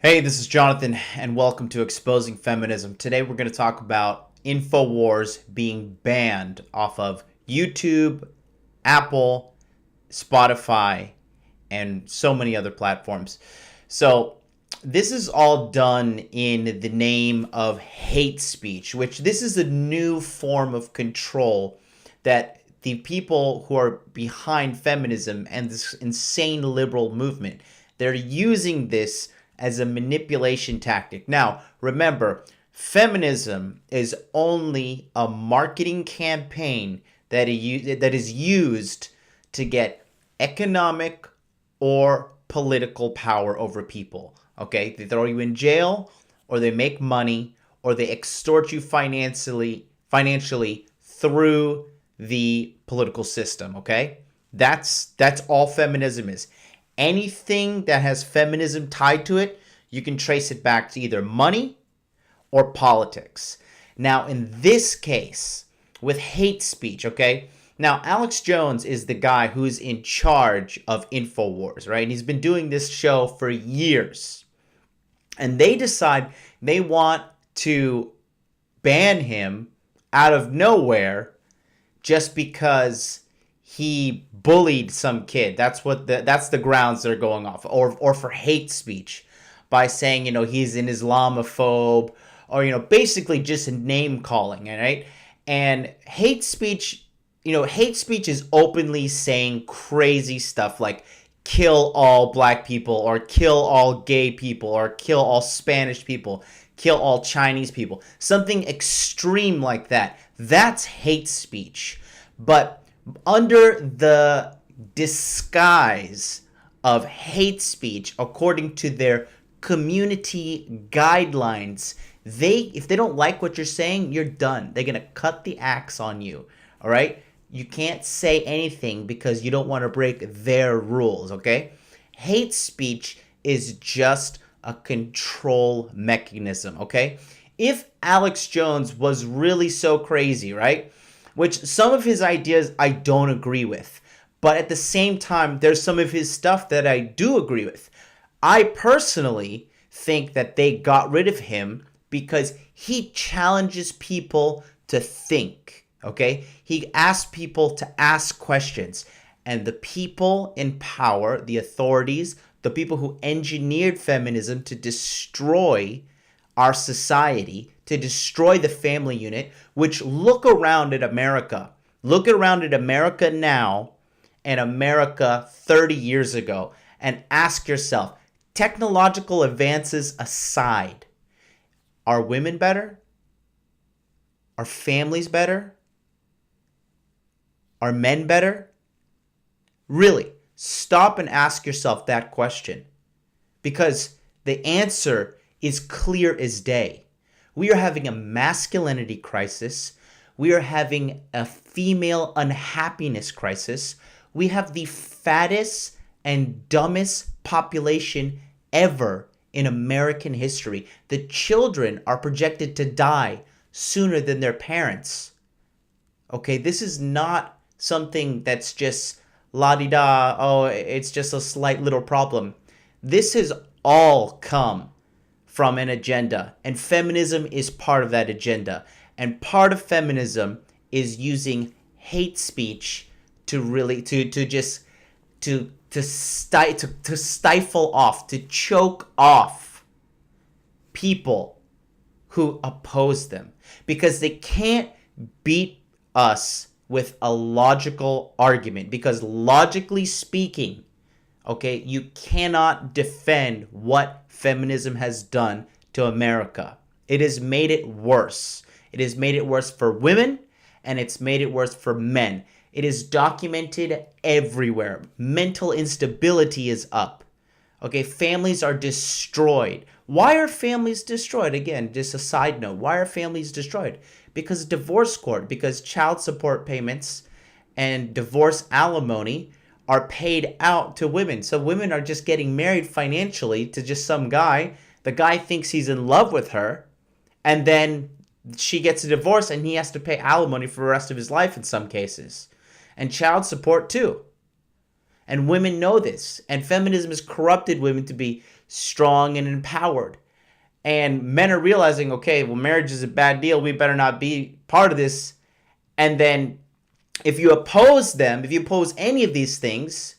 Hey, this is Jonathan, and welcome to Exposing Feminism. Today we're going to talk about Infowars being banned off of YouTube, Apple, Spotify, and so many other platforms. So, this is all done in the name of hate speech, which this is a new form of control that the people who are behind feminism and this insane liberal movement, they're using this as a manipulation tactic. Now, remember, feminism is only a marketing campaign that is used to get economic or political power over people. Okay? They throw you in jail, or they make money, or they extort you financially through the political system. Okay? That's all feminism is. Anything that has feminism tied to it, you can trace it back to either money or politics. Now, in this case, with hate speech, okay? Now, Alex Jones is the guy who's in charge of Infowars, right? And he's been doing this show for years. And they decide they want to ban him out of nowhere just because he bullied some kid. That's the grounds they're going off, or for hate speech, by saying he's an Islamophobe, or basically just name calling, right? And hate speech is openly saying crazy stuff like kill all black people, or kill all gay people, or kill all Spanish people, kill all Chinese people. Something extreme like that. That's hate speech. But under the disguise of hate speech, according to their community guidelines, if they don't like what you're saying, you're done. They're going to cut the axe on you. All right? You can't say anything because you don't want to break their rules, okay? Hate speech is just a control mechanism, okay? If Alex Jones was really so crazy, right? Which some of his ideas I don't agree with. But at the same time, there's some of his stuff that I do agree with. I personally think that they got rid of him because he challenges people to think, okay? He asks people to ask questions. And the people in power, the authorities, the people who engineered feminism to destroy our society, to destroy the family unit, which look around at America. Look around at America now and America 30 years ago and ask yourself, technological advances aside, are women better? Are families better? Are men better? Really, stop and ask yourself that question, because the answer is clear as day. We are having a masculinity crisis. We are having a female unhappiness crisis. We have the fattest and dumbest population ever in American history. The children are projected to die sooner than their parents. Okay, this is not something that's just la-di-da, oh, it's just a slight little problem. This has all come from an agenda, and feminism is part of that agenda. And part of feminism is using hate speech to really to stifle off, to choke off people who oppose them, because they can't beat us with a logical argument, because logically speaking, okay, you cannot defend what feminism has done to America. It has made it worse. It has made it worse for women, and it's made it worse for men. It is documented everywhere. Mental instability is up. Okay, families are destroyed. Why are families destroyed? Again, just a side note. Why are families destroyed? Because divorce court, because child support payments and divorce alimony are paid out to women. So women are just getting married financially to just some guy. The guy thinks he's in love with her, and then she gets a divorce and he has to pay alimony for the rest of his life in some cases. And child support too. And women know this. And feminism has corrupted women to be strong and empowered. And men are realizing, okay, well, marriage is a bad deal. We better not be part of this. And then if you oppose them, if you oppose any of these things,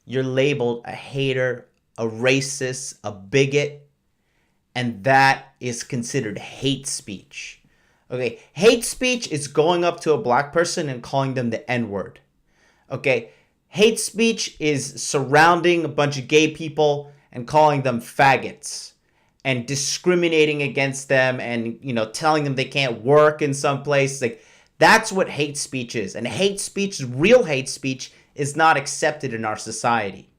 you're labeled a hater, a racist, a bigot. And that is considered hate speech. Okay, hate speech is going up to a black person and calling them the N-word. Okay, hate speech is surrounding a bunch of gay people and calling them faggots and discriminating against them and, telling them they can't work in some place. Like, that's what hate speech is. And hate speech, real hate speech, is not accepted in our society.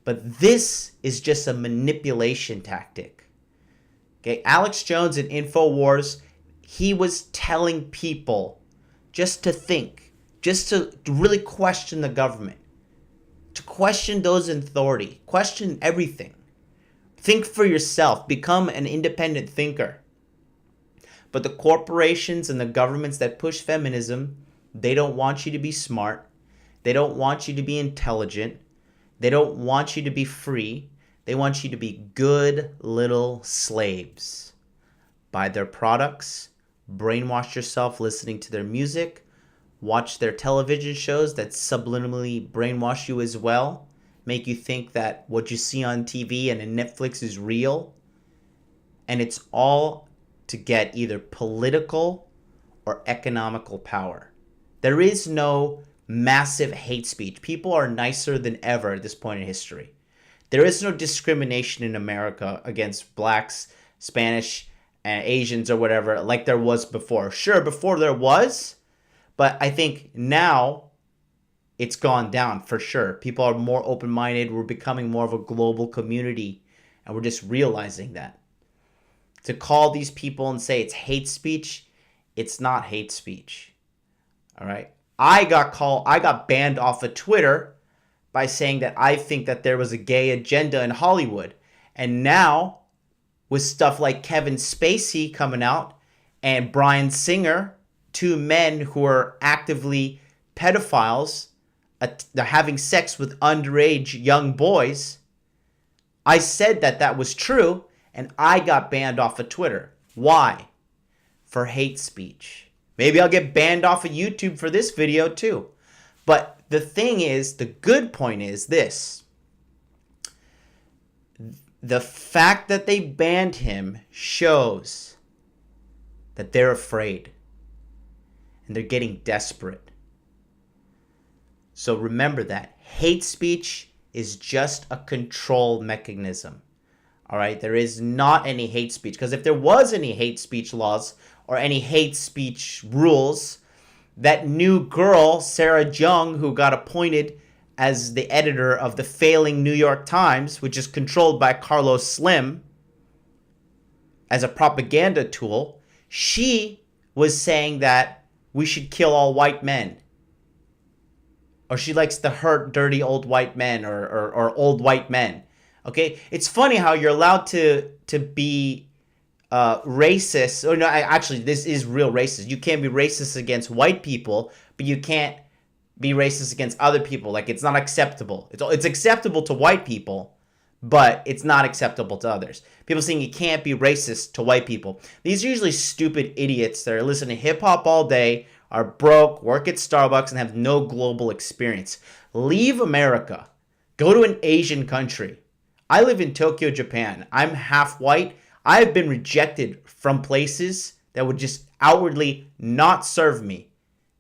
But this is just a manipulation tactic. Okay, Alex Jones in Infowars, he was telling people just to think, just to really question the government, to question those in authority, question everything. Think for yourself, become an independent thinker. But the corporations and the governments that push feminism, they don't want you to be smart. They don't want you to be intelligent. They don't want you to be free. They want you to be good little slaves. Buy their products, brainwash yourself listening to their music, watch their television shows that subliminally brainwash you as well, make you think that what you see on TV and in Netflix is real. And it's all to get either political or economical power. There is no massive hate speech. People are nicer than ever at this point in history. There is no discrimination in America against blacks, Spanish, and Asians or whatever like there was before. Sure, before there was, but I think now it's gone down for sure. People are more open-minded. We're becoming more of a global community, and we're just realizing that. To call these people and say it's hate speech, it's not hate speech. All right? I got banned off of Twitter by saying that I think that there was a gay agenda in Hollywood. And now, with stuff like Kevin Spacey coming out and Bryan Singer, two men who are actively pedophiles, they're having sex with underage young boys, I said that that was true, and I got banned off of Twitter. Why? For hate speech. Maybe I'll get banned off of YouTube for this video too. But the thing is, the good point is this. The fact that they banned him shows that they're afraid. And they're getting desperate. So remember that. Hate speech is just a control mechanism. All right? There is not any hate speech. Because if there was any hate speech laws or any hate speech rules, that new girl, Sarah Jung, who got appointed as the editor of the failing New York Times, which is controlled by Carlos Slim, as a propaganda tool, she was saying that we should kill all white men. Or she likes to hurt dirty old white men or old white men. Okay? It's funny how you're allowed to be racist. Or no, actually, this is real racist. You can't be racist against white people, but you can't be racist against other people. Like, it's not acceptable. It's acceptable to white people, but it's not acceptable to others. People saying you can't be racist to white people. These are usually stupid idiots that are listening to hip-hop all day, are broke, work at Starbucks, and have no global experience. Leave America. Go to an Asian country. I live in Tokyo, Japan. I'm half white. I've been rejected from places that would just outwardly not serve me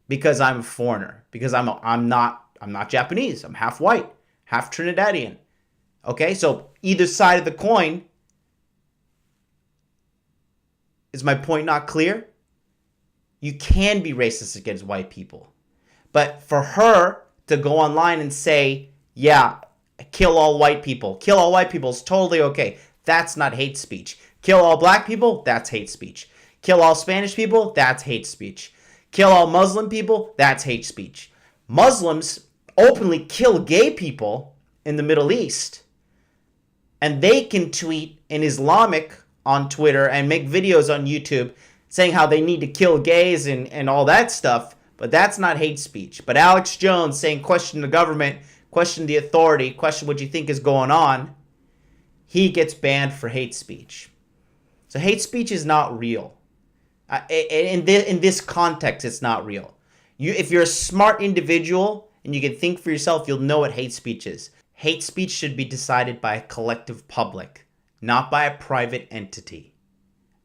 because I'm a foreigner, because I'm not Japanese. I'm half white, half Trinidadian. Okay, so either side of the coin. Is my point not clear? You can be racist against white people. But for her to go online and say, yeah, kill all white people. Kill all white people is totally okay. That's not hate speech. Kill all black people, that's hate speech. Kill all Spanish people, that's hate speech. Kill all Muslim people, that's hate speech. Muslims openly kill gay people in the Middle East. And they can tweet in Islamic on Twitter and make videos on YouTube saying how they need to kill gays and all that stuff. But that's not hate speech. But Alex Jones saying question the government, question the authority, question what you think is going on, he gets banned for hate speech. So hate speech is not real. In this context, it's not real. If you're a smart individual and you can think for yourself, you'll know what hate speech is. Hate speech should be decided by a collective public, not by a private entity.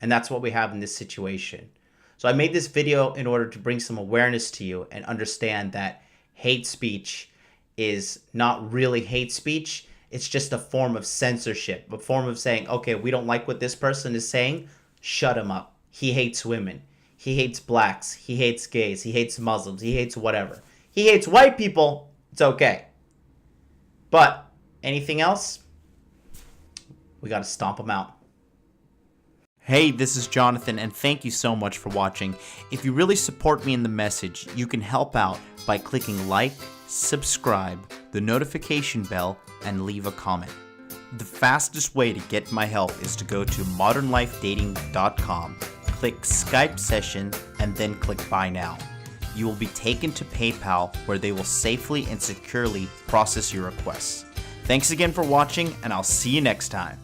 And that's what we have in this situation. So I made this video in order to bring some awareness to you and understand that hate speech is not really hate speech. It's just a form of censorship, a form of saying, okay, we don't like what this person is saying, shut him up. He hates women. He hates blacks. He hates gays. He hates Muslims. He hates whatever. He hates white people. It's okay. But anything else, we got to stomp him out. Hey, this is Jonathan, and thank you so much for watching. If you really support me in the message, you can help out by clicking like, subscribe, the notification bell, and leave a comment. The fastest way to get my help is to go to modernlifedating.com, click Skype session, and then click Buy Now. You will be taken to PayPal, where they will safely and securely process your requests. Thanks again for watching, and I'll see you next time.